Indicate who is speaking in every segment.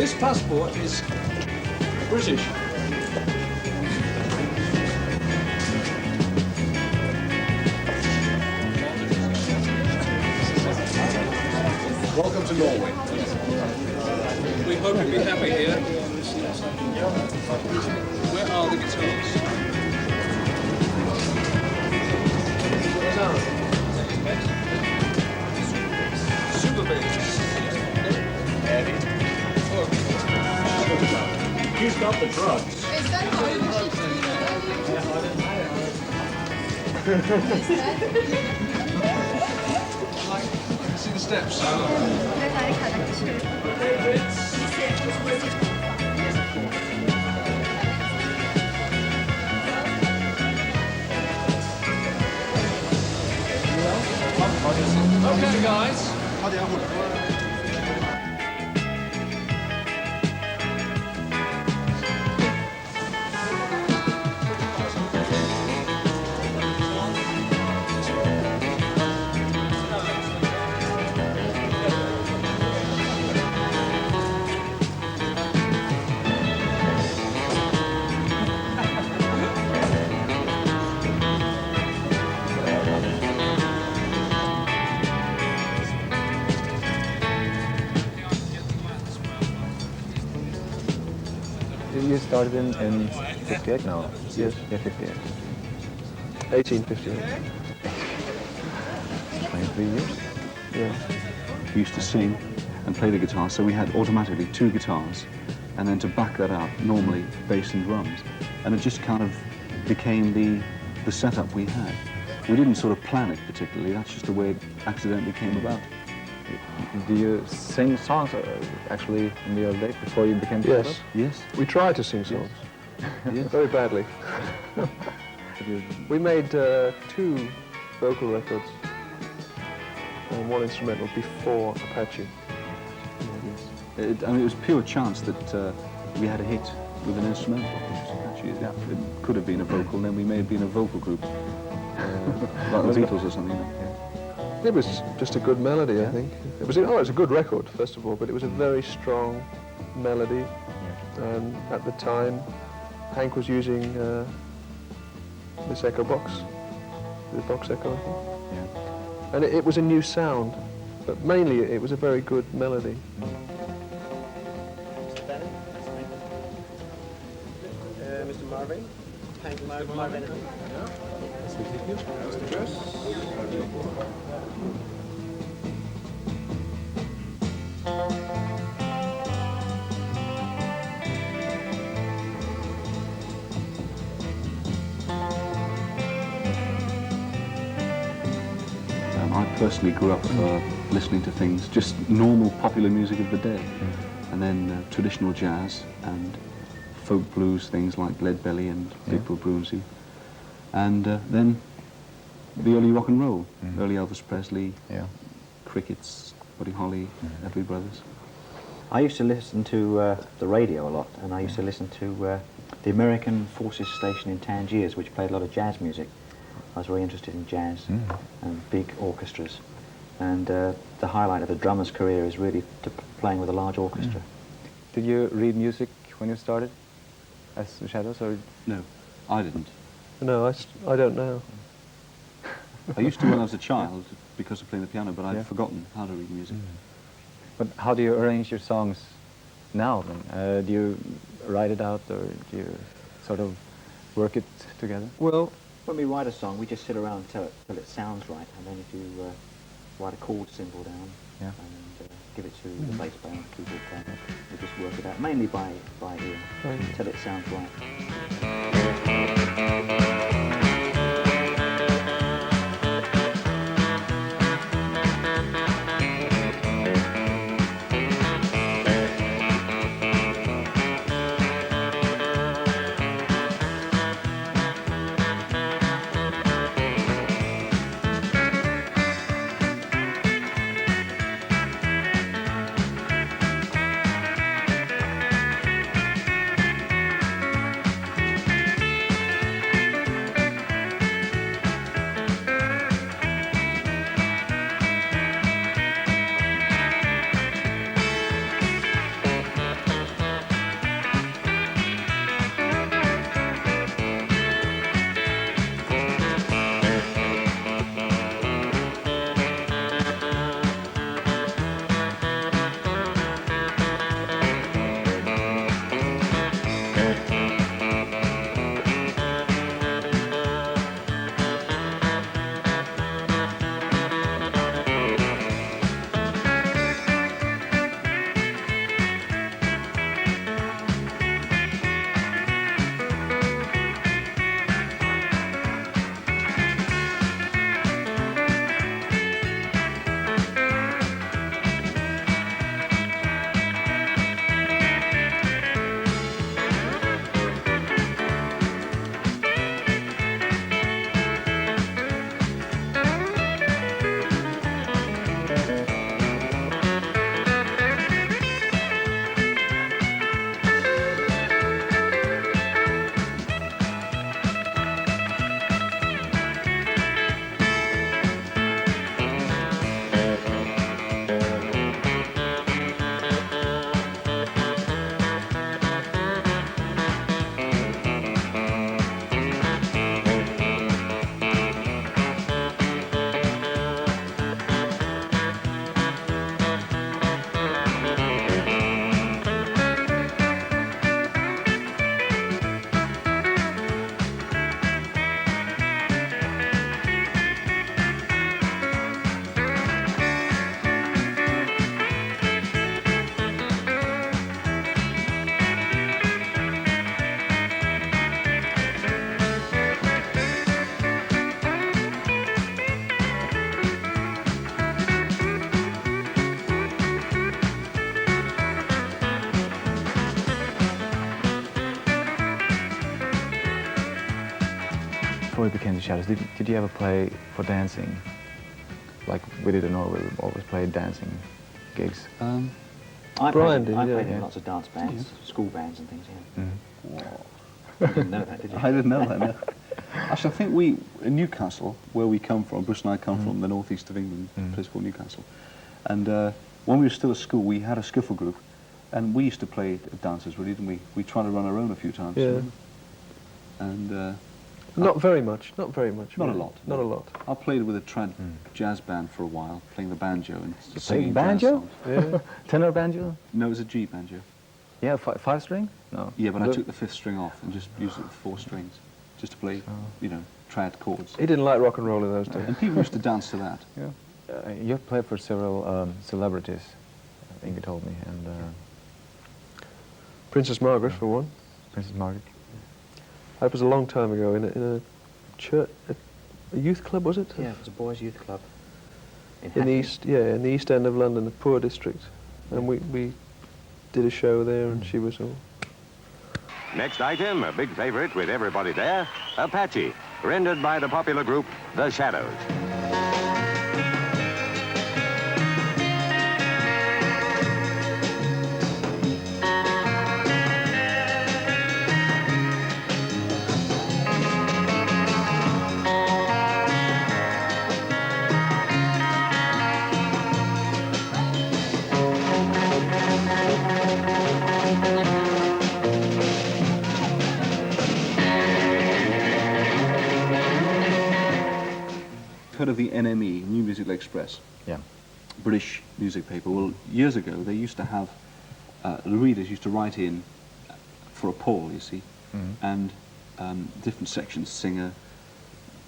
Speaker 1: this passport is British. Welcome to Norway. We hope you'll be happy here. Where are the guitars? Super bass. You got the drugs. See the steps. Okay, guys.
Speaker 2: You started in 58 now?
Speaker 3: Yes.
Speaker 2: Yeah, 58.
Speaker 3: 1858.
Speaker 2: 23 years?
Speaker 3: Yeah.
Speaker 4: We used to sing and play the guitar, so we had automatically 2 guitars, and then to back that up, normally bass and drums. And it just kind of became the setup we had. We didn't sort of plan it particularly, that's just the way it accidentally came about.
Speaker 2: Do you sing songs actually in the early days before you became
Speaker 3: Yes.
Speaker 2: Shadows?
Speaker 4: Yes.
Speaker 3: We tried to sing songs.
Speaker 4: Yes.
Speaker 3: Very badly.
Speaker 2: Did you-
Speaker 3: We made 2 vocal records and 1 instrumental before Apache.
Speaker 4: I mean, it was pure chance that we had a hit with an instrumental. Actually, it could have been a vocal, then we may have been a vocal group, like the Beatles or something.
Speaker 3: It was just a good melody, I think. It was a good record, first of all, but it was a very strong melody. And at the time, Hank was using this echo box, the box echo, I think.
Speaker 4: Yeah.
Speaker 3: And it was a new sound, but mainly it was a very good melody.
Speaker 5: Mr. Marvin. Thank you, Mr. Marvin.
Speaker 1: Mr. Chris.
Speaker 4: I personally grew up listening to things, just normal popular music of the day, and then traditional jazz and folk blues, things like Lead Belly and Big Bill Broomsey, and then the early rock and roll, early Elvis Presley, Crickets, Buddy Holly, Everly Brothers.
Speaker 6: I used to listen to the radio a lot, and I used to listen to the American Forces station in Tangiers, which played a lot of jazz music. I was very interested in jazz and big orchestras, and the highlight of a drummer's career is really playing with a large orchestra.
Speaker 2: Did you read music when you started as the Shadows, or?
Speaker 4: No, I didn't.
Speaker 3: No, I don't know.
Speaker 4: I used to when I was a child because of playing the piano, but I've forgotten how to read music.
Speaker 2: But how do you arrange your songs now then? Do you write it out, or do you sort of work it together?
Speaker 3: Well,
Speaker 6: When we write a song, we just sit around till it sounds right, and then if you write a chord symbol down and give it to the bass player and keyboard player, we just work it out, mainly by ear, until it sounds right.
Speaker 2: before you became the Shadows, did you ever play for dancing? Like we did in Norway, we always played dancing gigs.
Speaker 6: I
Speaker 3: Brian
Speaker 6: played,
Speaker 3: did,
Speaker 6: I
Speaker 3: yeah.
Speaker 6: played in
Speaker 2: Yeah.
Speaker 6: lots of dance bands, school bands and things, yeah.
Speaker 2: Mm.
Speaker 6: You didn't know that, did you?
Speaker 4: I didn't know that, no. Actually, I think we, in Newcastle, where we come from, Bruce and I come from, the northeast of England, a place called Newcastle. And when we were still at school, we had a skiffle group, and we used to play dances, really, didn't we? We tried to run our own a few times.
Speaker 3: Yeah.
Speaker 4: And
Speaker 3: Not very much, not very much.
Speaker 4: Not a
Speaker 3: really.
Speaker 4: lot.
Speaker 3: Not a lot.
Speaker 4: I played with a trad jazz band for a while, playing the banjo and
Speaker 2: played
Speaker 4: singing
Speaker 2: banjo?
Speaker 4: jazz songs.
Speaker 3: Yeah.
Speaker 2: Tenor banjo?
Speaker 4: No, it was a G banjo.
Speaker 2: Yeah, five string? No.
Speaker 4: Yeah, but I
Speaker 2: Look-
Speaker 4: took the fifth string off and just used it with 4 strings, just to play, you know, trad chords.
Speaker 3: He didn't like rock and roll in those days.
Speaker 4: And people used to dance to that.
Speaker 2: You played for several celebrities, I think you told me, and
Speaker 3: Princess Margaret, for one.
Speaker 2: Princess Margaret.
Speaker 3: That was a long time ago in a church, a youth club, was it?
Speaker 6: Yeah, it was a boys' youth club.
Speaker 3: In the
Speaker 6: Hackney.
Speaker 3: east, yeah, in the east end of London, the poor district, and we did a show there, and she was all.
Speaker 7: Next item, a big favorite with everybody there, Apache, rendered by the popular group The Shadows.
Speaker 4: Heard of the NME, New Musical Express?
Speaker 2: Yeah.
Speaker 4: British music paper. Well, years ago they used to have, the readers used to write in for a poll, you see, and different sections, singer,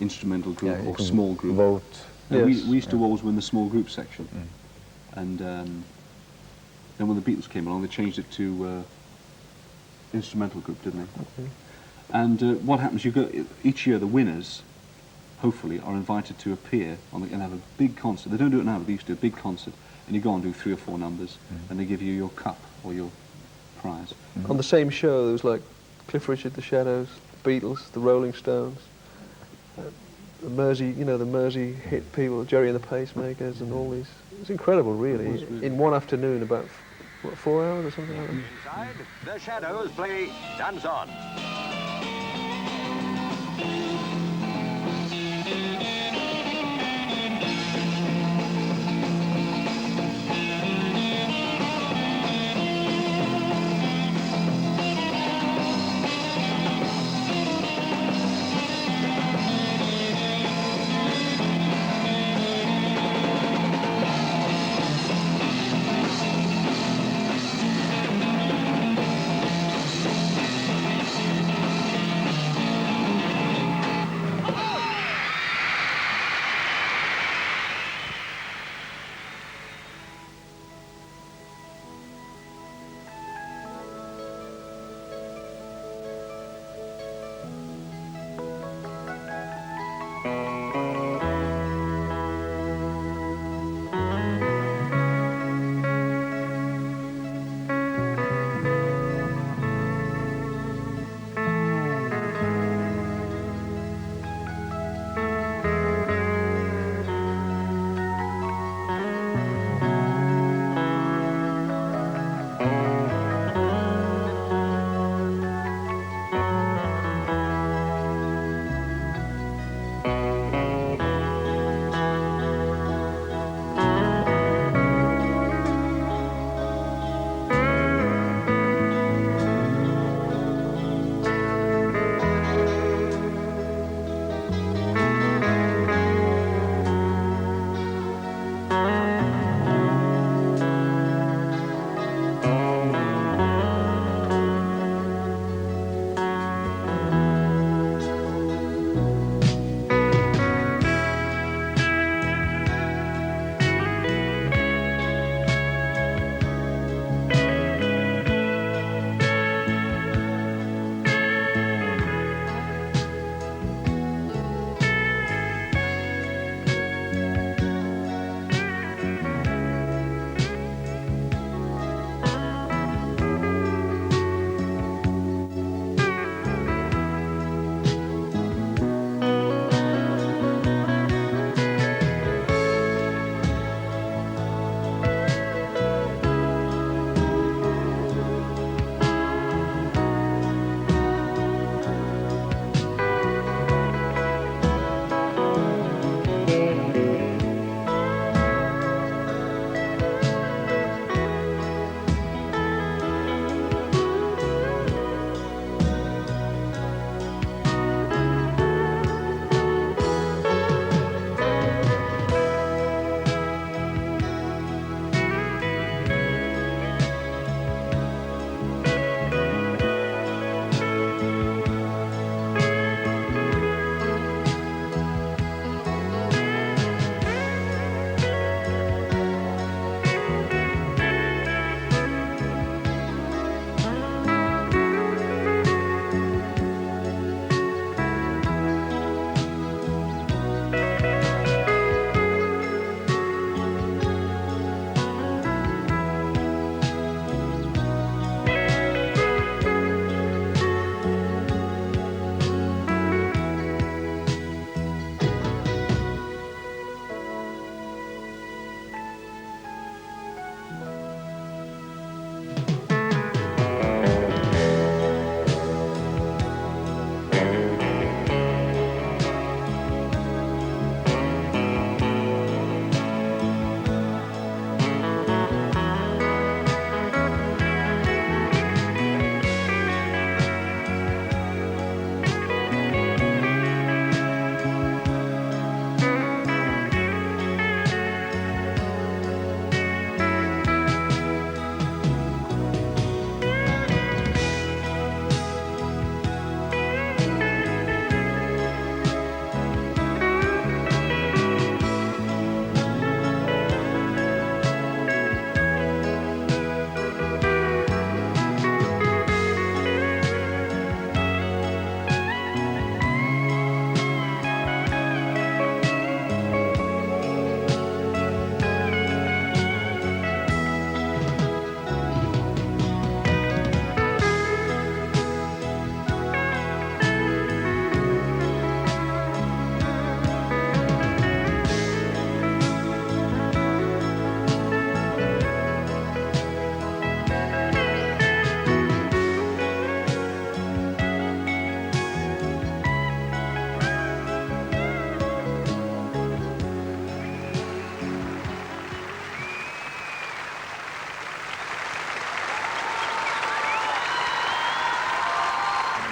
Speaker 4: instrumental group
Speaker 2: you
Speaker 4: or
Speaker 2: can
Speaker 4: small group.
Speaker 2: Vote.
Speaker 4: And
Speaker 3: Yes.
Speaker 4: we used to always win the small group section. And then when the Beatles came along, they changed it to instrumental group, didn't they? And what happens, you go, each year the winners, hopefully, are invited to appear and have a big concert. They don't do it now, but they used to do a big concert, and you go and do 3 or 4 numbers, and they give you your cup or your prize.
Speaker 3: On the same show, there was like Cliff Richard, The Shadows, The Beatles, The Rolling Stones, the Mersey, you know, the Mersey hit people, Jerry and the Pacemakers, and all these. It was incredible, really.
Speaker 4: It was really.
Speaker 3: In one afternoon, about what, 4 hours or something like that.
Speaker 7: Inside, The Shadows play Dance On.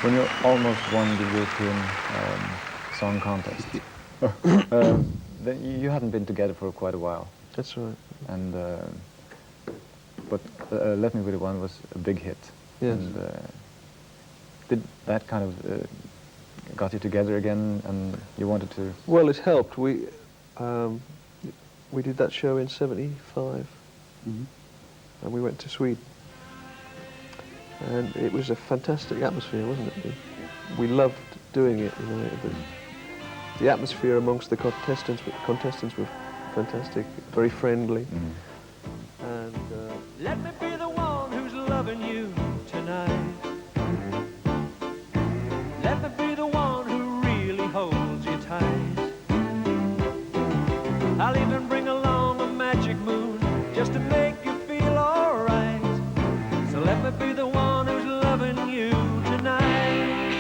Speaker 2: When you almost won the European Song Contest, then you hadn't been together for quite a while.
Speaker 3: That's right.
Speaker 2: And but Let Me Be the One was a big hit.
Speaker 3: Yes.
Speaker 2: And did that kind of got you together again, and you wanted to?
Speaker 3: Well, it helped. We did that show in '75, and we went to Sweden, and it was a fantastic atmosphere, wasn't it? We loved doing it. You know, the atmosphere amongst the contestants were fantastic, very friendly, and.
Speaker 8: Let me be the one who's loving you tonight. Let me be the one who really holds you tight. I'll even bring along a magic moon just to make you feel alright. So let me be the one who's loving you tonight.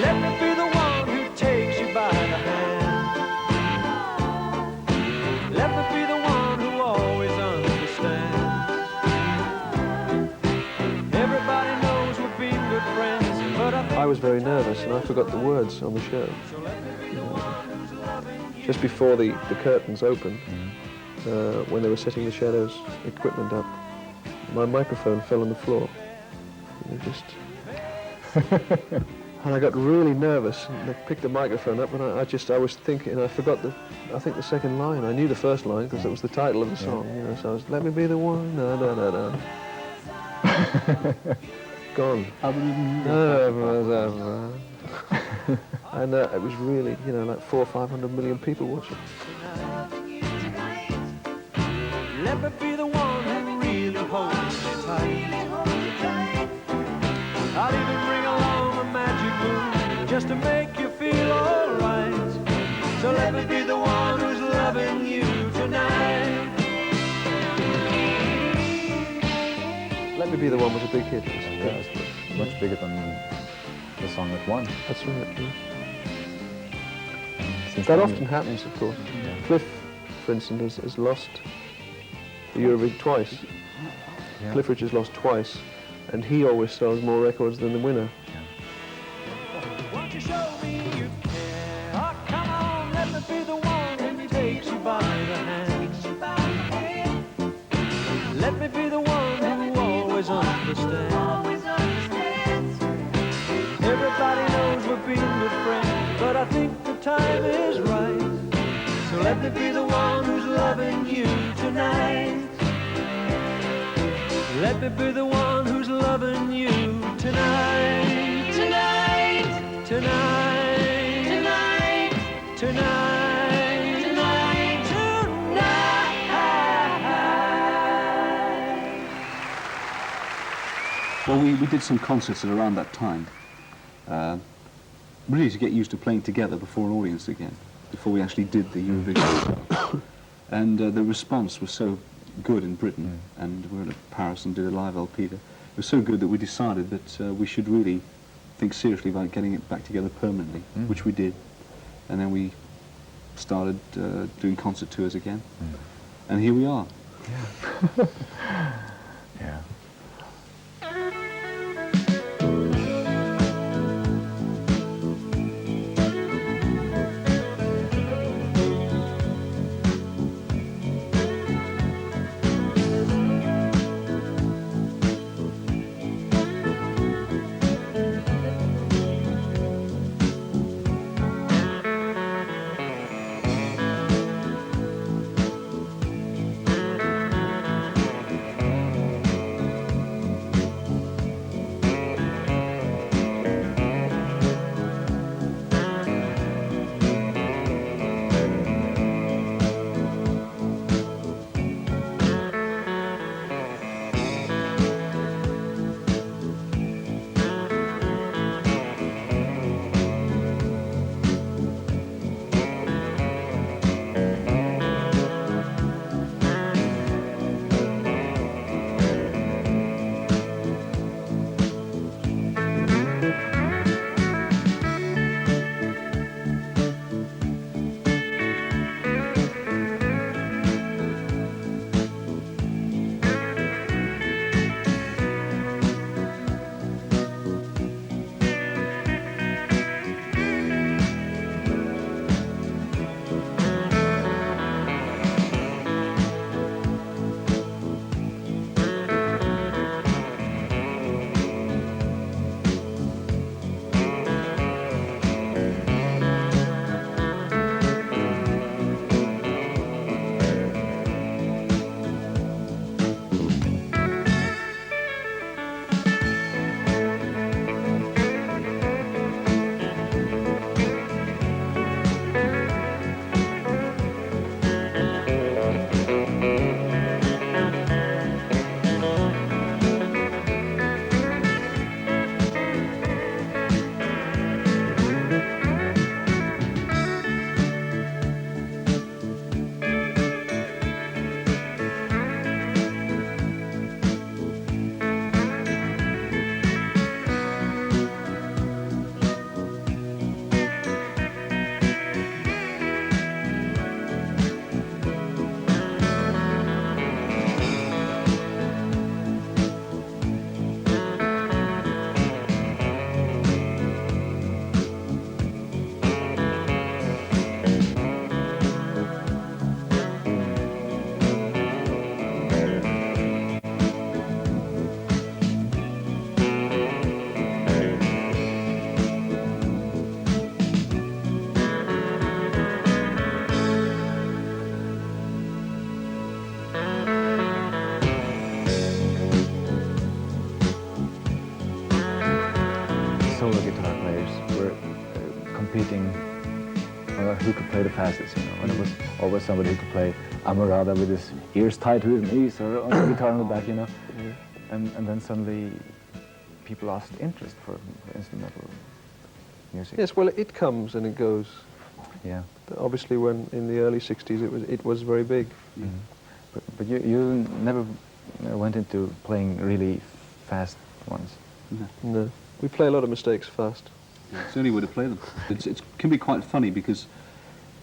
Speaker 8: Let me be the one who takes you by the hand. Let me be the one who always understands. Everybody knows we've been good friends, but
Speaker 3: I was very nervous and I forgot the words on the show. Just before the curtains opened, when they were setting the Shadows equipment up, my microphone fell on the floor. And and I got really nervous and I picked the microphone up and I was thinking, I forgot I think the second line. I knew the first line because it was the title of the song, you know, so I was, let me be the one, na na na na. Gone. And it was really, you know, like 400 or 500 million people watching.
Speaker 8: let me be the one who really holds you tight. I'll even bring along a magic moon just to make you feel alright. So let me be the one who's loving you tonight.
Speaker 3: Let Me Be the One was a big hit.
Speaker 2: Yeah, it's much bigger than the song that won.
Speaker 3: That's right. Yeah.
Speaker 2: Since
Speaker 3: That
Speaker 2: then
Speaker 3: often happens, of course.
Speaker 2: Yeah.
Speaker 3: Cliff, for instance, has lost the Eurovision twice.
Speaker 2: Yeah.
Speaker 3: Cliff Richard's lost twice, and he always sells more records than the winner.
Speaker 8: Won't you show me you care? Oh, come on, let me be the one who takes you by the hand. Let me be the one who always understands. Everybody knows we've been good friends, but I think the time is right. So let me be the one who's loving you tonight. Let me be the one who's loving you tonight. Tonight. Tonight. Tonight. Tonight. Tonight. Tonight.
Speaker 4: Well, we did some concerts at around that time, really to get used to playing together before an audience again, before we actually did the Eurovision. And the response was so good in Britain, and we went to Paris and did a live LP there. It was so good that we decided that we should really think seriously about getting it back together permanently, which we did. And then we started doing concert tours again, and here we are.
Speaker 2: Yeah. competing who could play the fastest, you know, and it was always somebody who could play Amarada with his ears tied to his knees or on the guitar on the back, you know. And then suddenly people lost interest for instrumental music.
Speaker 3: Yes, well, it comes and it goes.
Speaker 2: Yeah.
Speaker 3: Obviously, when in the early '60s, it was very big.
Speaker 2: But you never went into playing really fast ones.
Speaker 3: No, we play a lot of mistakes fast.
Speaker 4: It's the only way to play them. It can be quite funny because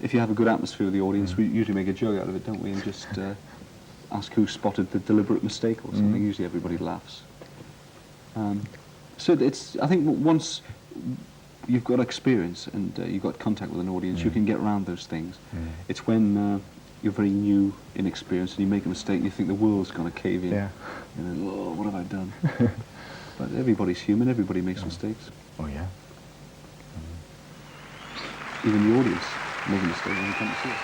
Speaker 4: if you have a good atmosphere with the audience, we usually make a joke out of it, don't we? And just ask who spotted the deliberate mistake or something. Usually everybody laughs. So I think once you've got experience and you've got contact with an audience, you can get around those things. It's when you're very new, inexperienced, and you make a mistake and you think the world's going to cave in.
Speaker 2: Yeah.
Speaker 4: And then, oh, what have I done? But everybody's human, everybody makes mistakes.
Speaker 2: Oh, yeah.
Speaker 4: Even the audience make a mistake when they come to see it.